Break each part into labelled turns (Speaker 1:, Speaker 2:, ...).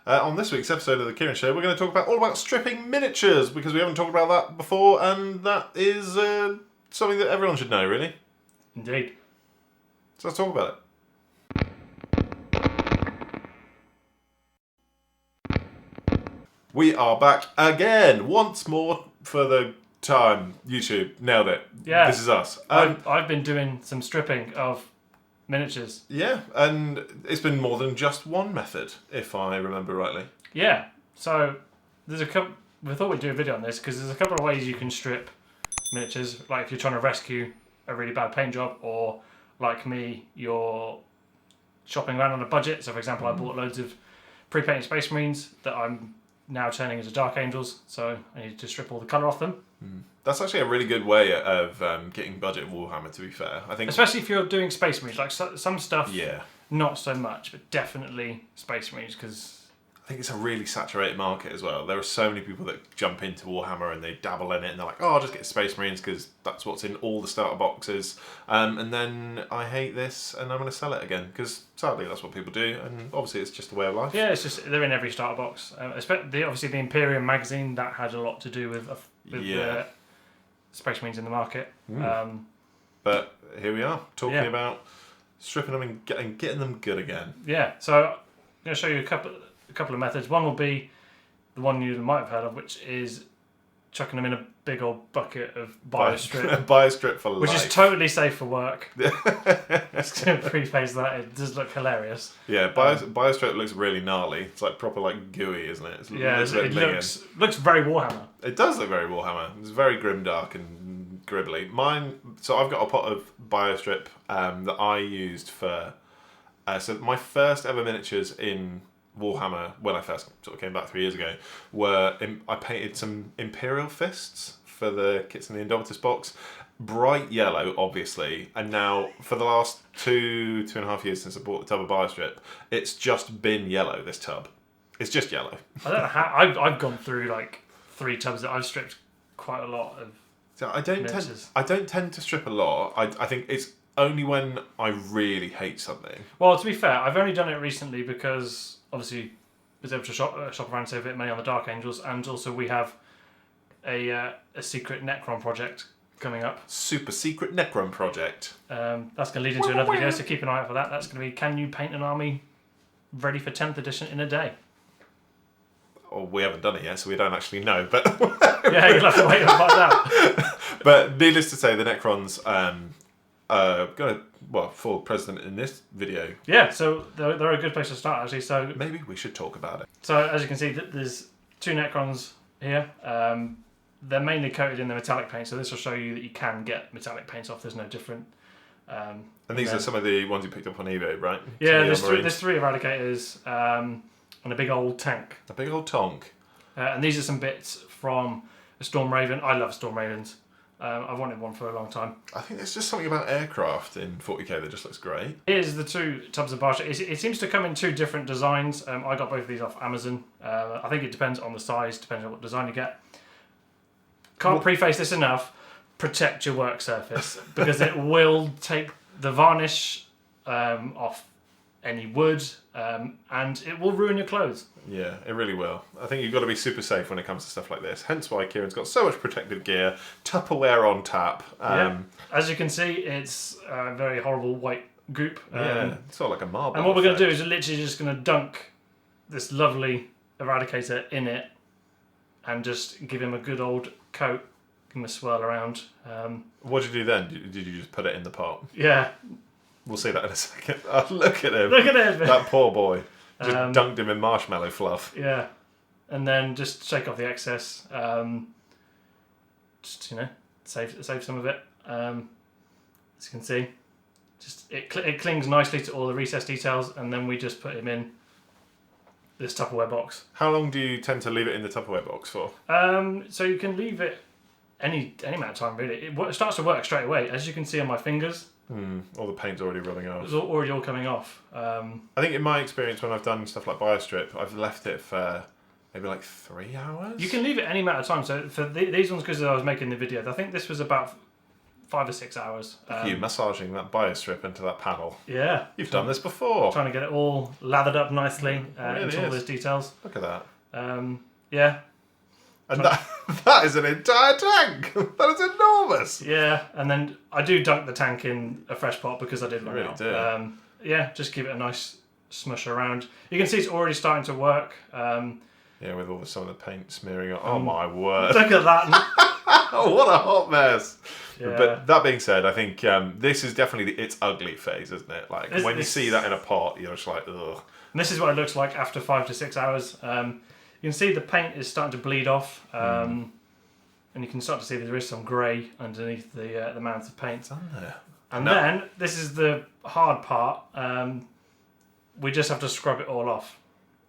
Speaker 1: On this week's episode of The Kieran Show, we're going to talk all about stripping miniatures, because we haven't talked about that before, and that is something that everyone should know, really.
Speaker 2: Indeed.
Speaker 1: So let's talk about it. We are back again, once more for the time. YouTube, nailed it.
Speaker 2: Yeah.
Speaker 1: This is us.
Speaker 2: I've been doing some stripping of miniatures.
Speaker 1: Yeah, and it's been more than just one method, if I remember rightly.
Speaker 2: Yeah, so there's a couple. We thought we'd do a video on this because there's a couple of ways you can strip miniatures. Like if you're trying to rescue a really bad paint job, or like me, you're shopping around on a budget. So for example, I bought loads of pre-painted Space Marines that I'm now turning into Dark Angels, so I need to strip all the colour off them.
Speaker 1: That's actually a really good way of getting budget Warhammer, to be fair. I think,
Speaker 2: especially if you're doing Space Marines, like some stuff,
Speaker 1: yeah,
Speaker 2: not so much, but definitely Space Marines, because
Speaker 1: I think it's a really saturated market as well. There are so many people that jump into Warhammer and they dabble in it and they're like, oh, I'll just get Space Marines because that's what's in all the starter boxes. And then I hate this and I'm going to sell it again, because sadly that's what people do, and obviously it's just a way of life.
Speaker 2: Yeah, it's just they're in every starter box. Obviously the Imperium magazine, that had a lot to do with the Space Marines in the market.
Speaker 1: But here we are, talking about stripping them and getting them good again.
Speaker 2: Yeah, so I'm going to show you a couple of methods. One will be the one you might have heard of, which is chucking them in a big old bucket of BioStrip.
Speaker 1: BioStrip for life.
Speaker 2: Which is totally safe for work. Just going to preface that. It does look hilarious.
Speaker 1: Yeah, BioStrip looks really gnarly. It's like proper like gooey, isn't it?
Speaker 2: It looks very Warhammer.
Speaker 1: It does look very Warhammer. It's very grimdark and gribbly. So I've got a pot of BioStrip that I used for... so my first ever miniatures in Warhammer, when I first sort of came back 3 years ago, I painted some Imperial fists for the Kits in the Indomitus box. Bright yellow, obviously, and now for the last 2.5 years since I bought the tub of BioStrip, it's just been yellow, this tub. It's just yellow.
Speaker 2: I don't know how... I've gone through like 3 tubs that I've stripped quite a lot of.
Speaker 1: So I don't tend to strip a lot. I think it's only when I really hate something.
Speaker 2: Well, to be fair, I've only done it recently because obviously I was able to shop around and save a bit of money on the Dark Angels, and also we have a secret Necron project coming up.
Speaker 1: Super secret Necron project.
Speaker 2: That's going to lead into another video, so keep an eye out for that. That's going to be, can you paint an army ready for 10th edition in a day?
Speaker 1: Oh, we haven't done it yet, so we don't actually know. But
Speaker 2: yeah, you'll have to wait and find out.
Speaker 1: But needless to say, the Necrons going to fall president in this video.
Speaker 2: Yeah, so they're a good place to start, actually. So
Speaker 1: maybe we should talk about it.
Speaker 2: So as you can see, there's 2 Necrons here. They're mainly coated in the metallic paint, so this will show you that you can get metallic paints off. There's no different.
Speaker 1: And these are some of the ones you picked up on eBay, right?
Speaker 2: Yeah, there's 3 Eradicators and a big old tank.
Speaker 1: A big old tonk.
Speaker 2: And these are some bits from a Storm Raven. I love Storm Ravens. I've wanted one for a long time. I
Speaker 1: think there's just something about aircraft in 40k that just looks great.
Speaker 2: Here's the 2 tubs of BioStrip. It seems to come in 2 different designs. I got both of these off Amazon. I think it depends on the size, depending on what design you get. Can't preface this enough. Protect your work surface, because it will take the varnish off any wood, and it will ruin your clothes.
Speaker 1: Yeah, it really will. I think you've got to be super safe when it comes to stuff like this. Hence why Kieran's got so much protective gear, Tupperware on tap.
Speaker 2: As you can see, it's a very horrible white goop.
Speaker 1: It's sort of like a marble.
Speaker 2: And what we're going to do is literally just going to dunk this lovely Eradicator in it and just give him a good old coat, give him a swirl around.
Speaker 1: What did you do then? Did you just put it in the pot?
Speaker 2: Yeah.
Speaker 1: We'll see that in a second. Oh, look at him.
Speaker 2: Look at him.
Speaker 1: That poor boy. Just dunked him in marshmallow fluff.
Speaker 2: Yeah. And then just shake off the excess. Just, save some of it. As you can see, just it clings nicely to all the recessed details, and then we just put him in this Tupperware box.
Speaker 1: How long do you tend to leave it in the Tupperware box for?
Speaker 2: So you can leave it any amount of time, really. It starts to work straight away. As you can see on my fingers,
Speaker 1: all the paint's already rubbing off.
Speaker 2: It's already all coming off.
Speaker 1: I think in my experience when I've done stuff like BioStrip, I've left it for maybe like 3 hours.
Speaker 2: You can leave it any amount of time. So for these ones, because I was making the video, I think this was about 5 or 6 hours.
Speaker 1: Look at you massaging that biostrip into that panel.
Speaker 2: Yeah.
Speaker 1: You've done this before.
Speaker 2: Trying to get it all lathered up nicely
Speaker 1: really
Speaker 2: into all those details.
Speaker 1: Look at that.
Speaker 2: Yeah.
Speaker 1: And that is an entire tank. That is enormous.
Speaker 2: Yeah, and then I do dunk the tank in a fresh pot because I did run
Speaker 1: really
Speaker 2: out.
Speaker 1: do.
Speaker 2: Yeah, just give it a nice smush around. You can see it's already starting to work.
Speaker 1: Yeah, with some of the paint smearing on. Oh my word.
Speaker 2: Look at that.
Speaker 1: Oh, what a hot mess.
Speaker 2: Yeah.
Speaker 1: But that being said, I think this is definitely its ugly phase, isn't it? Like when you see that in a pot, you're just like, ugh.
Speaker 2: And this is what it looks like after 5 to 6 hours. You can see the paint is starting to bleed off, and you can start to see there is some grey underneath the amount of paint.
Speaker 1: It's on there.
Speaker 2: And then, this is the hard part, we just have to scrub it all off.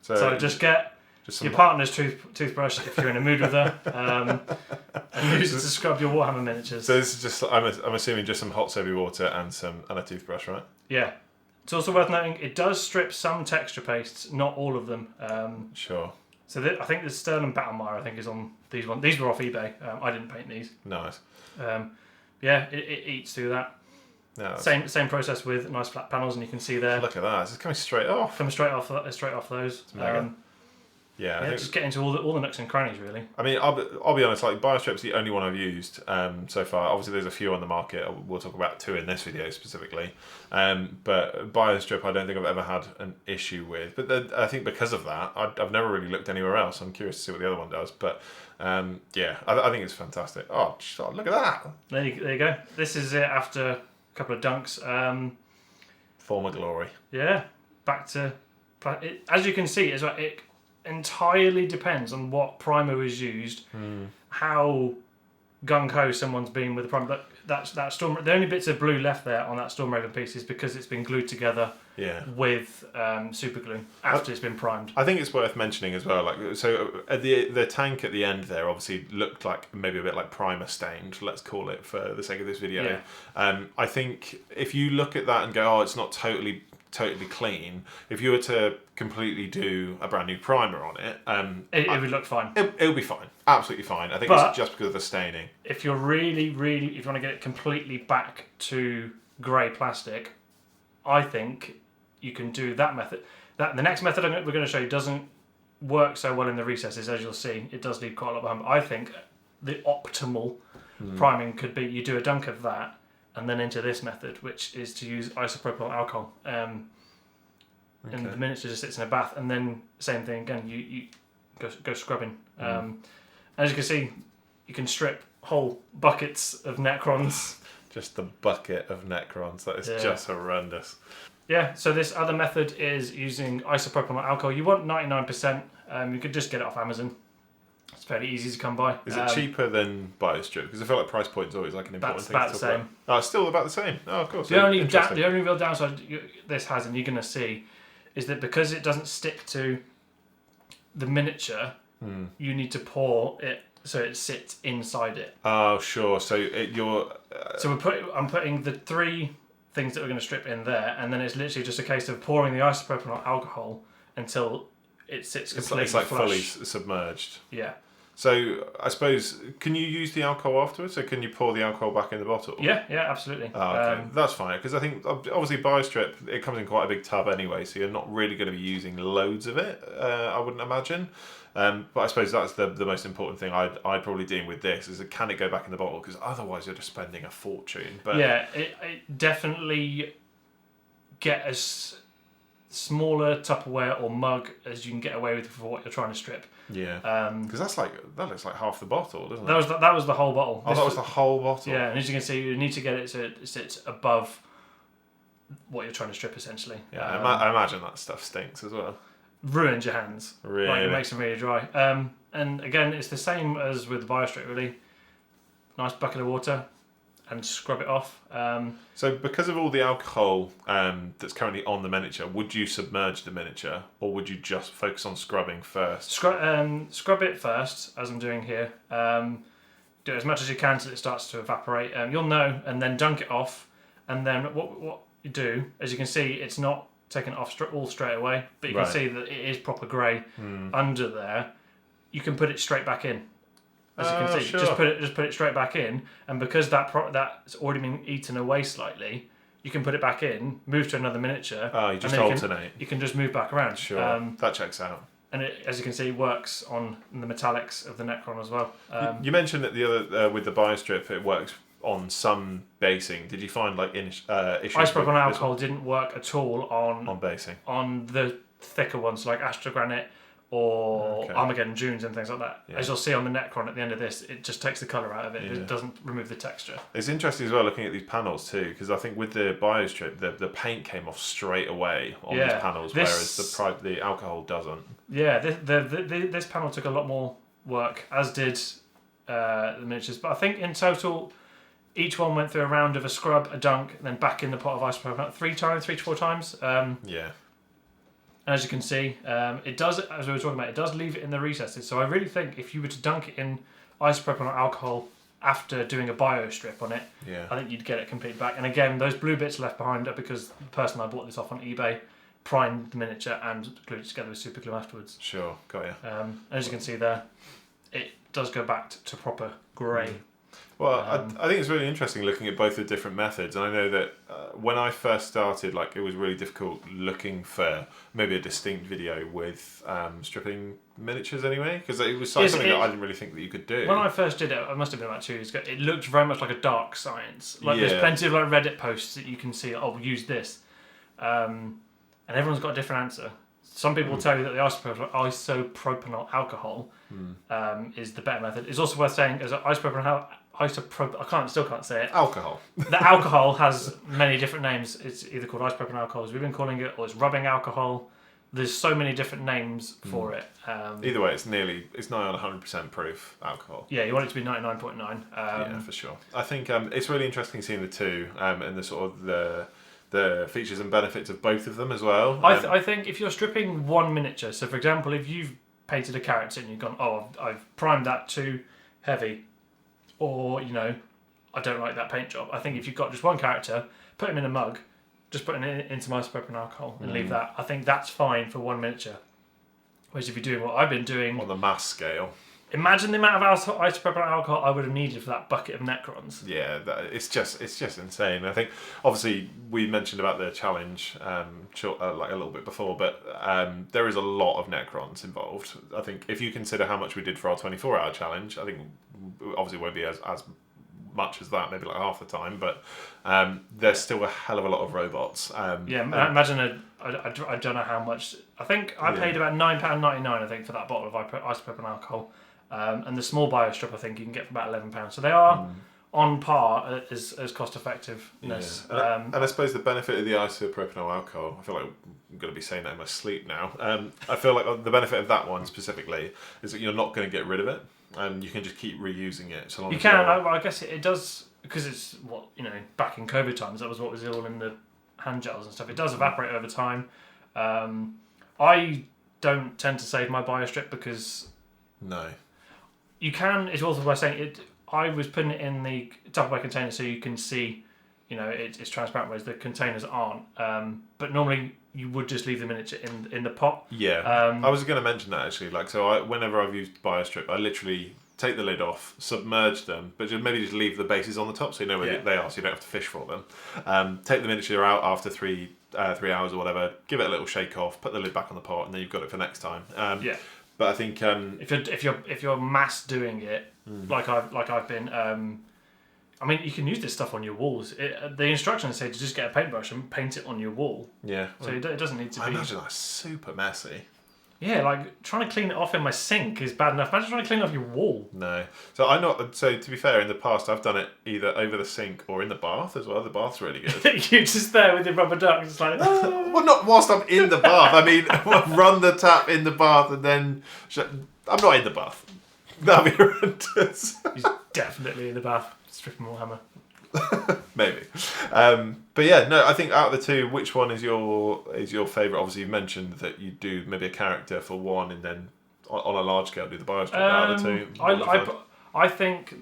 Speaker 2: So just get your partner's toothbrush if you're in a mood with her, and use it to scrub your Warhammer miniatures.
Speaker 1: So this is just, I'm assuming just some hot soapy water and a toothbrush, right?
Speaker 2: Yeah. It's also worth noting, it does strip some texture pastes, not all of them.
Speaker 1: Sure.
Speaker 2: So I think the Sterling Battlemire, I think, is on these ones. These were off eBay. I didn't paint these.
Speaker 1: Nice.
Speaker 2: Yeah, it eats through that.
Speaker 1: No,
Speaker 2: Same process with nice flat panels, and you can see there.
Speaker 1: Look at that. It's coming straight off.
Speaker 2: Coming straight off those.
Speaker 1: Yeah, I think,
Speaker 2: just get into all the nooks and crannies, really.
Speaker 1: I mean, I'll be honest. Like Biostrip's the only one I've used so far. Obviously, there's a few on the market. We'll talk about 2 in this video specifically. But Biostrip, I don't think I've ever had an issue with. But I think because of that, I've never really looked anywhere else. I'm curious to see what the other one does. But yeah, I think it's fantastic. Oh, look at that!
Speaker 2: There you go. This is it after a couple of dunks.
Speaker 1: Former glory.
Speaker 2: Yeah, back to as you can see, it entirely depends on what primer is used, how gung-ho someone's been with the primer. That Storm, the only bits of blue left there on that Storm Raven piece is because it's been glued together with super glue after it's been primed.
Speaker 1: I think it's worth mentioning as well. Like, so the tank at the end there obviously looked like maybe a bit like primer stained. Let's call it for the sake of this video.
Speaker 2: Yeah.
Speaker 1: I think if you look at that and go, oh, it's not totally clean. If you were to completely do a brand new primer on it,
Speaker 2: it would look fine.
Speaker 1: It'll be fine, absolutely fine. I think it's just because of the staining. If
Speaker 2: you're really, if you want to get it completely back to grey plastic, I think you can do that method. The next method we're going to show you doesn't work so well in the recesses, as you'll see. It does leave quite a lot behind. I think the optimal priming could be you do a dunk of that, and then into this method, which is to use isopropyl alcohol. And the miniature just sits in a bath, and then same thing again. You go scrubbing. As you can see, you can strip whole buckets of Necrons.
Speaker 1: Just the bucket of Necrons. That is just horrendous.
Speaker 2: Yeah. So this other method is using isopropyl alcohol. You want 99%. You could just get it off Amazon. It's fairly easy to come by.
Speaker 1: Is it cheaper than Biostrip? Because I feel like price point is always like an important thing.
Speaker 2: About the same.
Speaker 1: About. Oh, it's still about the same. Oh, of course.
Speaker 2: The only real downside this has, and you're going to see, is that because it doesn't stick to the miniature, you need to pour it so it sits inside it.
Speaker 1: Oh, sure. So
Speaker 2: So I'm putting the 3 things that we're going to strip in there, and then it's literally just a case of pouring the isopropyl alcohol until it sits completely
Speaker 1: It's like
Speaker 2: flush.
Speaker 1: fully submerged.
Speaker 2: Yeah.
Speaker 1: So I suppose, can you use the alcohol afterwards? So can you pour the alcohol back in the bottle?
Speaker 2: Yeah, absolutely.
Speaker 1: Oh, okay. That's fine, because I think obviously Biostrip, it comes in quite a big tub anyway, so you're not really going to be using loads of it, I wouldn't imagine. But I suppose that's the most important thing I'd probably deal with this, is can it go back in the bottle? Because otherwise you're just spending a fortune. But
Speaker 2: yeah, it definitely get as smaller Tupperware or mug as you can get away with for what you're trying to strip.
Speaker 1: Yeah, because that looks like half the bottle, doesn't it?
Speaker 2: That was the whole bottle.
Speaker 1: Oh, that was the whole bottle.
Speaker 2: Yeah, and as you can see, you need to get it so it sits above what you're trying to strip, essentially.
Speaker 1: Yeah, I imagine that stuff stinks as well.
Speaker 2: Ruins your hands.
Speaker 1: Really?
Speaker 2: Like, it makes them really dry. And again, it's the same as with the Biostrip, really. Nice bucket of water and scrub it off.
Speaker 1: So because of all the alcohol that's currently on the miniature, would you submerge the miniature, or would you just focus on scrubbing first?
Speaker 2: Scrub it first, as I'm doing here. Do it as much as you can until it starts to evaporate. You'll know, and then dunk it off. And then what you do, as you can see, it's not taken it off all straight away, but you can see that it is proper grey under there. You can put it straight back in. As you can see,
Speaker 1: Sure.
Speaker 2: just put it straight back in, and because that's already been eaten away slightly, you can put it back in, move to another miniature.
Speaker 1: Oh, you just
Speaker 2: and then
Speaker 1: alternate.
Speaker 2: You can just move back around.
Speaker 1: Sure, that checks out.
Speaker 2: And it, as you can see, works on the metallics of the Necron as well.
Speaker 1: You mentioned that the other with the biostrip, it works on some basing. Did you find like issues?
Speaker 2: Isopropyl alcohol didn't work at all on
Speaker 1: basing,
Speaker 2: on the thicker ones like Astrogranite or Armageddon Dunes and things like that. Yeah. As you'll see on the Necron at the end of this, it just takes the colour out of it. Yeah. It doesn't remove the texture.
Speaker 1: It's interesting as well looking at these panels too, because I think with the biostrip, the paint came off straight away on these panels, whereas the alcohol doesn't.
Speaker 2: Yeah, this panel took a lot more work, as did the miniatures. But I think in total, each one went through a round of a scrub, a dunk, and then back in the pot of isopropyl 3 to 4 times.
Speaker 1: Yeah.
Speaker 2: And as you can see, it does, as we were talking about, it does leave it in the recesses. So I really think if you were to dunk it in isopropyl alcohol after doing a bio strip on it, I think you'd get it completely back. And again, those blue bits left behind are because the person I bought this off on eBay primed the miniature and glued it together with super glue afterwards.
Speaker 1: Sure, got you.
Speaker 2: As you can see there, it does go back to proper grey.
Speaker 1: Well, I think it's really interesting looking at both the different methods, and I know that when I first started, like it was really difficult looking for maybe a distinct video with stripping miniatures anyway, because it was something that I didn't really think that you could do.
Speaker 2: When I first did it, it must have been about 2 years ago. It looked very much like a dark science. Like there's plenty of like Reddit posts that you can see. Oh, use this, and everyone's got a different answer. Some people will tell you that the isopropyl alcohol is the better method. It's also worth saying as I still can't say it.
Speaker 1: Alcohol.
Speaker 2: The alcohol has many different names. It's either called isopropyl alcohol, as we've been calling it, or it's rubbing alcohol. There's so many different names for it.
Speaker 1: Either way, it's not on 100% proof alcohol.
Speaker 2: Yeah, you want it to be 99.9.
Speaker 1: Yeah, for sure. I think it's really interesting seeing the two and the sort of the features and benefits of both of them as well.
Speaker 2: I think if you're stripping one miniature, so for example, if you've painted a character and you've gone, I've primed that too heavy, or I don't like that paint job. I think if you've got just one character, put him in a mug, just put him into isopropyl alcohol and leave that. I think that's fine for one miniature. Whereas if you're doing what I've been doing
Speaker 1: on the mass scale,
Speaker 2: imagine the amount of isopropyl alcohol I would have needed for that bucket of Necrons.
Speaker 1: Yeah, it's just insane. I think obviously we mentioned about the challenge like a little bit before, but there is a lot of Necrons involved. I think if you consider how much we did for our 24-hour challenge, I think obviously won't be as much as that, maybe like half the time, but there's still a hell of a lot of robots.
Speaker 2: Imagine I don't know how much. I think I paid about £9.99 I think for that bottle of isopropyl alcohol. And the small bio strip I think you can get for about £11. So they are on par as cost effectiveness.
Speaker 1: Yeah. And I suppose the benefit of the isopropyl alcohol, I feel like I'm going to be saying that in my sleep now. I feel like the benefit of that one specifically is that you're not going to get rid of it, and you can just keep reusing it. So long
Speaker 2: you can. I guess it does, because it's back in COVID times that was what was all in the hand gels and stuff. It does evaporate over time. I don't tend to save my bio strip because you can. It's also by saying it. I was putting it in the Tupperware container so you can see, it's transparent, whereas the containers aren't. But normally you would just leave the miniature in the pot.
Speaker 1: Yeah. I was going to mention that actually. Whenever I've used BioStrip, I literally take the lid off, submerge them, but just leave the bases on the top so you know where they are, so you don't have to fish for them. Take the miniature out after 3 hours or whatever. Give it a little shake off. Put the lid back on the pot, and then you've got it for next time. But I think
Speaker 2: if you're mass doing it like I've been, you can use this stuff on your walls. The instructions say to just get a paintbrush and paint it on your wall.
Speaker 1: Yeah.
Speaker 2: So it doesn't need to be.
Speaker 1: I imagine that's super messy.
Speaker 2: Yeah, like trying to clean it off in my sink is bad enough. Imagine trying to clean off your wall.
Speaker 1: No. So to be fair, in the past I've done it either over the sink or in the bath as well. The bath's really good.
Speaker 2: You're just there with your rubber duck, just like. Oh.
Speaker 1: Well, not whilst I'm in the bath. I mean, run the tap in the bath and then. I'm not in the bath. That'd be horrendous.
Speaker 2: He's definitely in the bath, stripping Warhammer.
Speaker 1: Maybe, but yeah, no. I think out of the two, which one is your favourite? Obviously, you mentioned that you do maybe a character for one, and then on a large scale do the biostrip. Out of the two,
Speaker 2: I think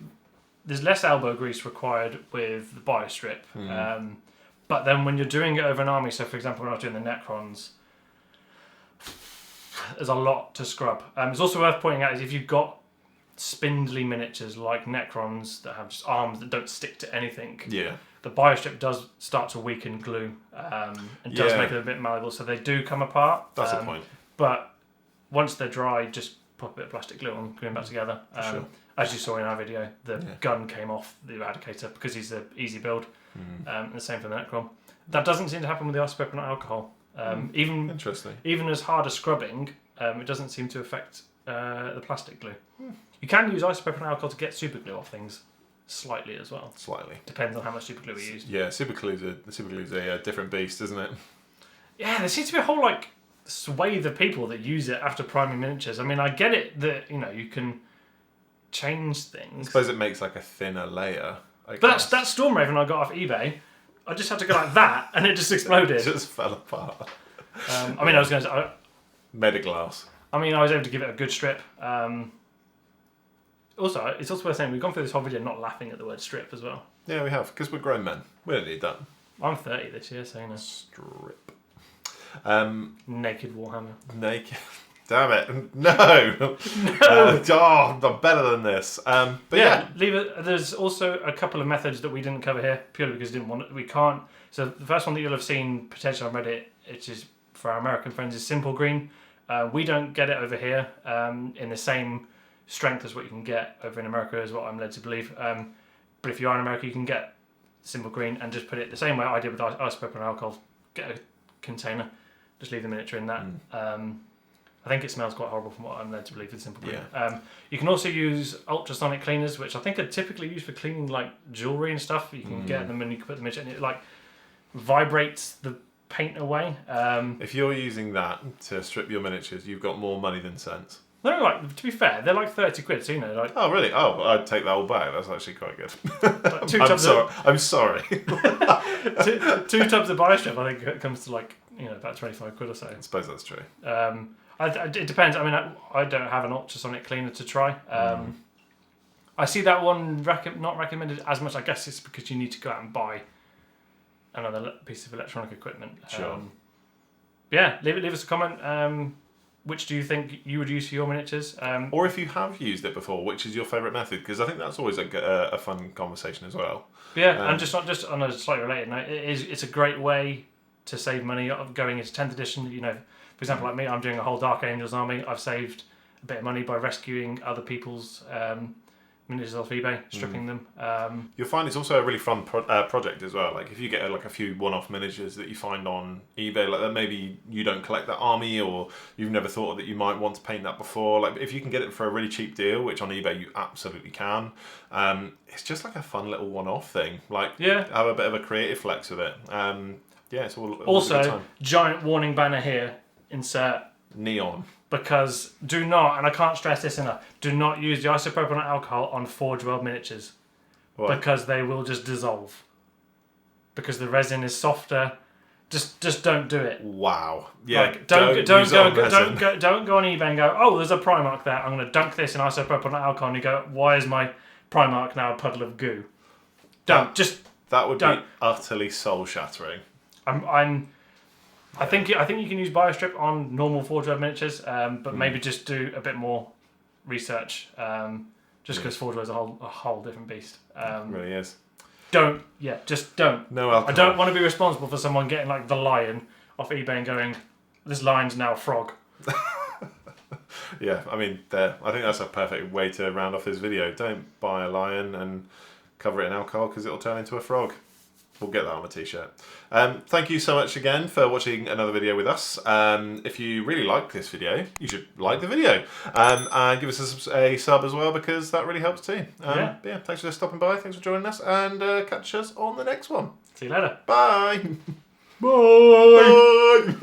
Speaker 2: there's less elbow grease required with the biostrip, but then when you're doing it over an army, so for example, when I was doing the Necrons, there's a lot to scrub. It's also worth pointing out is if you've got spindly miniatures like Necrons that have just arms that don't stick to anything,
Speaker 1: Yeah.
Speaker 2: the biostrip does start to weaken glue and does make it a bit malleable, so they do come apart.
Speaker 1: That's the point.
Speaker 2: But once they're dry, just pop a bit of plastic glue on, glue them back together.
Speaker 1: Sure.
Speaker 2: As you saw in our video, the gun came off the Eradicator because he's an easy build. And the same for the Necron. That doesn't seem to happen with the isopropyl alcohol.
Speaker 1: Interesting.
Speaker 2: Even as hard as scrubbing, it doesn't seem to affect the plastic glue. You can use isopropyl alcohol to get super glue off things slightly as well.
Speaker 1: Slightly.
Speaker 2: Depends on how much super glue we use.
Speaker 1: Yeah, super glue's a different beast, isn't it?
Speaker 2: Yeah, there seems to be a whole like swathe of people that use it after priming miniatures. I mean, I get it that you can change things.
Speaker 1: I suppose it makes like a thinner layer.
Speaker 2: But that Stormraven I got off eBay, I just had to go like that, and it just exploded.
Speaker 1: It just fell apart.
Speaker 2: I mean, I was going to.
Speaker 1: Made of glass.
Speaker 2: I mean, I was able to give it a good strip. Also, it's also worth saying we've gone through this whole video not laughing at the word strip as well.
Speaker 1: Yeah, we have, because we're grown men. We don't need that.
Speaker 2: I'm 30 this year, so
Speaker 1: Strip.
Speaker 2: Naked Warhammer.
Speaker 1: Naked. Damn it! No. I'm better than this. But yeah,
Speaker 2: leave it. There's also a couple of methods that we didn't cover here purely because we can't. So the first one that you'll have seen potentially on Reddit, which is for our American friends, is Simple Green. We don't get it over here in the same strength as what you can get over in America, is what I'm led to believe. But if you are in America, you can get Simple Green and just put it the same way I did with isopropyl alcohol. Get a container, just leave the miniature in that. I think it smells quite horrible from what I'm led to believe with Simple Green.
Speaker 1: Yeah.
Speaker 2: You can also use ultrasonic cleaners, which I think are typically used for cleaning like jewellery and stuff. You can get them and you can put them in, and it like vibrates the paint away.
Speaker 1: If you're using that to strip your miniatures, you've got more money than sense.
Speaker 2: No, like to be fair, they're like 30 quid, so like.
Speaker 1: Oh really? Oh, I'd take that all back. That's actually quite good.
Speaker 2: Like
Speaker 1: I'm sorry.
Speaker 2: two tubs of biostrip, I think it comes to like about 25 quid or so.
Speaker 1: I suppose that's true.
Speaker 2: It depends. I mean, I don't have an ultrasonic cleaner to try. I see that one not recommended as much. I guess it's because you need to go out and buy another piece of electronic equipment.
Speaker 1: Sure.
Speaker 2: Yeah, leave us a comment. Which do you think you would use for your miniatures?
Speaker 1: Or if you have used it before, which is your favourite method? Because I think that's always a fun conversation as well.
Speaker 2: Yeah, and just on a slightly related note, it's a great way to save money going into 10th edition. For example, like me, I'm doing a whole Dark Angels army. I've saved a bit of money by rescuing other people's miniatures off eBay, stripping them.
Speaker 1: You'll find it's also a really fun project as well. Like if you get a few one-off miniatures that you find on eBay, like that maybe you don't collect that army, or you've never thought that you might want to paint that before. Like if you can get it for a really cheap deal, which on eBay you absolutely can, it's just like a fun little one-off thing. Like have a bit of a creative flex with it. It's all
Speaker 2: also
Speaker 1: a good time.
Speaker 2: Giant warning banner here. Insert
Speaker 1: neon.
Speaker 2: Because do not, and I can't stress this enough, do not use the isopropyl alcohol on Forge World miniatures. What? Because they will just dissolve. Because the resin is softer. Just don't do it.
Speaker 1: Wow. Yeah.
Speaker 2: Like, don't go on eBay and go, oh, there's a Primark there. I'm going to dunk this in isopropyl alcohol, and you go, why is my Primark now a puddle of goo?
Speaker 1: That would be utterly soul shattering.
Speaker 2: I think you can use Biostrip on normal Forge World miniatures, but maybe just do a bit more research. Just because Forge World is a whole different beast.
Speaker 1: It really is.
Speaker 2: Just don't.
Speaker 1: No alcohol.
Speaker 2: I don't want to be responsible for someone getting like the lion off eBay and going, this lion's now a frog.
Speaker 1: Yeah, I mean, I think that's a perfect way to round off this video. Don't buy a lion and cover it in alcohol because it'll turn into a frog. We'll get that on a t-shirt. Thank you so much again for watching another video with us. If you really like this video, you should like the video. And give us a sub as well, because that really helps too. Thanks for stopping by. Thanks for joining us. And catch us on the next one.
Speaker 2: See you later.
Speaker 1: Bye. Bye. Bye.